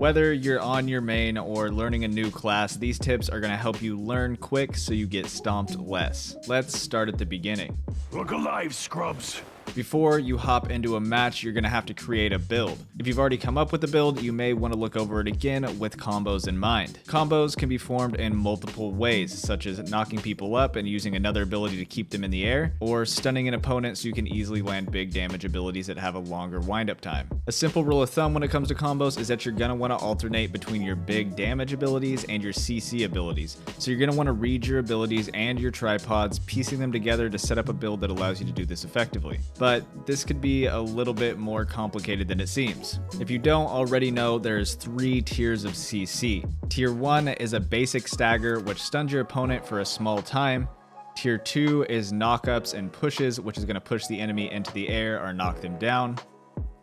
Whether you're on your main or learning a new class, these tips are going to help you learn quick so you get stomped less. Let's start at the beginning. Look alive, scrubs! Before you hop into a match, you're going to have to create a build. If you've already come up with a build, you may want to look over it again with combos in mind. Combos can be formed in multiple ways, such as knocking people up and using another ability to keep them in the air, or stunning an opponent so you can easily land big damage abilities that have a longer windup time. A simple rule of thumb when it comes to combos is that you're going to want to alternate between your big damage abilities and your CC abilities. So you're going to want to read your abilities and your tripods, piecing them together to set up a build that allows you to do this effectively. But this could be a little bit more complicated than it seems. If you don't already know, there's 3 tiers of CC. Tier 1 is a basic stagger, which stuns your opponent for a small time. Tier 2 is knockups and pushes, which is going to push the enemy into the air or knock them down.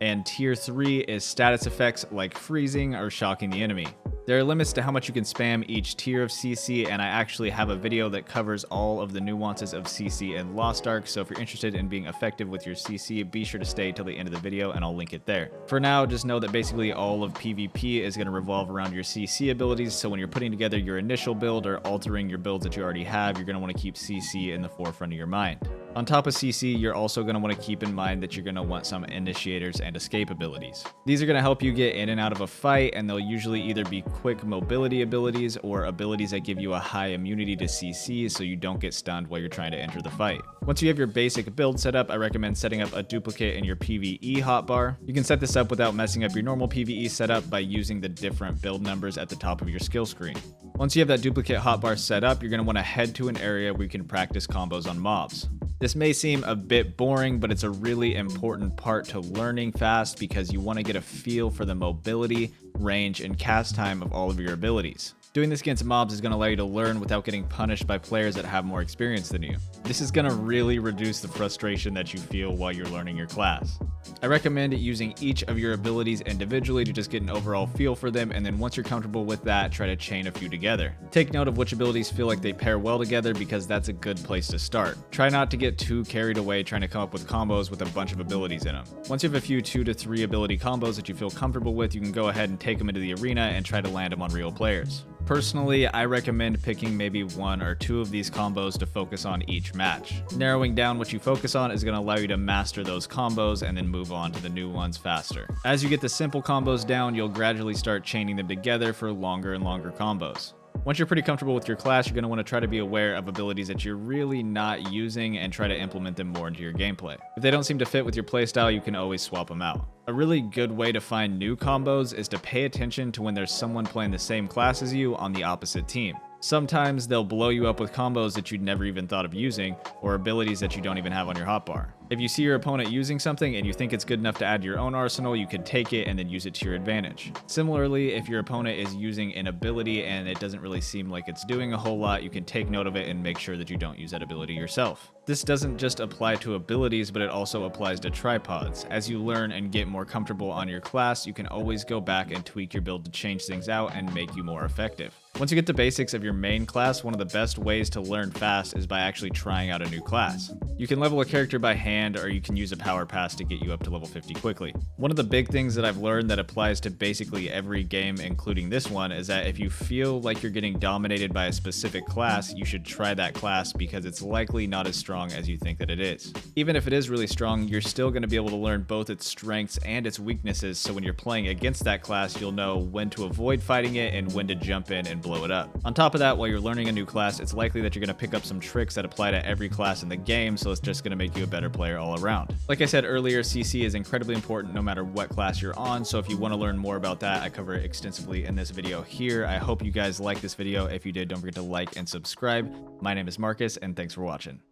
And Tier 3 is status effects like freezing or shocking the enemy. There are limits to how much you can spam each tier of CC, and I actually have a video that covers all of the nuances of CC in Lost Ark, so if you're interested in being effective with your CC, be sure to stay till the end of the video and I'll link it there. For now, just know that basically all of PvP is going to revolve around your CC abilities, so when you're putting together your initial build or altering your builds that you already have, you're going to want to keep CC in the forefront of your mind. On top of CC, you're also going to want to keep in mind that you're going to want some initiators and escape abilities. These are going to help you get in and out of a fight, and they'll usually either be quick mobility abilities or abilities that give you a high immunity to CC so you don't get stunned while you're trying to enter the fight. Once you have your basic build set up, I recommend setting up a duplicate in your PvE hotbar. You can set this up without messing up your normal PvE setup by using the different build numbers at the top of your skill screen. Once you have that duplicate hotbar set up, you're going to want to head to an area where you can practice combos on mobs. This may seem a bit boring, but it's a really important part to learning fast because you want to get a feel for the mobility, range, and cast time of all of your abilities. Doing this against mobs is going to allow you to learn without getting punished by players that have more experience than you. This is going to really reduce the frustration that you feel while you're learning your class. I recommend using each of your abilities individually to just get an overall feel for them, and then once you're comfortable with that, try to chain a few together. Take note of which abilities feel like they pair well together because that's a good place to start. Try not to get too carried away trying to come up with combos with a bunch of abilities in them. Once you have a few 2 to 3 ability combos that you feel comfortable with, you can go ahead and take them into the arena and try to land them on real players. Personally, I recommend picking maybe 1 or 2 of these combos to focus on each match. Narrowing down what you focus on is going to allow you to master those combos and then move on to the new ones faster. As you get the simple combos down, you'll gradually start chaining them together for longer and longer combos. Once you're pretty comfortable with your class, you're going to want to try to be aware of abilities that you're really not using and try to implement them more into your gameplay. If they don't seem to fit with your playstyle, you can always swap them out. A really good way to find new combos is to pay attention to when there's someone playing the same class as you on the opposite team. Sometimes they'll blow you up with combos that you'd never even thought of using, or abilities that you don't even have on your hotbar. If you see your opponent using something and you think it's good enough to add to your own arsenal, you could take it and then use it to your advantage. Similarly, if your opponent is using an ability and it doesn't really seem like it's doing a whole lot, you can take note of it and make sure that you don't use that ability yourself. This doesn't just apply to abilities, but it also applies to tripods. As you learn and get more comfortable on your class, you can always go back and tweak your build to change things out and make you more effective. Once you get the basics of your main class, one of the best ways to learn fast is by actually trying out a new class. You can level a character by hand, or you can use a power pass to get you up to level 50 quickly. One of the big things that I've learned that applies to basically every game, including this one, is that if you feel like you're getting dominated by a specific class, you should try that class because it's likely not as strong as you think that it is. Even if it is really strong, you're still going to be able to learn both its strengths and its weaknesses, so when you're playing against that class, you'll know when to avoid fighting it and when to jump in and blow it up. On top of that, while you're learning a new class, it's likely that you're going to pick up some tricks that apply to every class in the game, so it's just going to make you a better player all around. Like I said earlier, CC is incredibly important no matter what class you're on, so if you want to learn more about that, I cover it extensively in this video here. I hope you guys liked this video. If you did, don't forget to like and subscribe. My name is Marcus, and thanks for watching.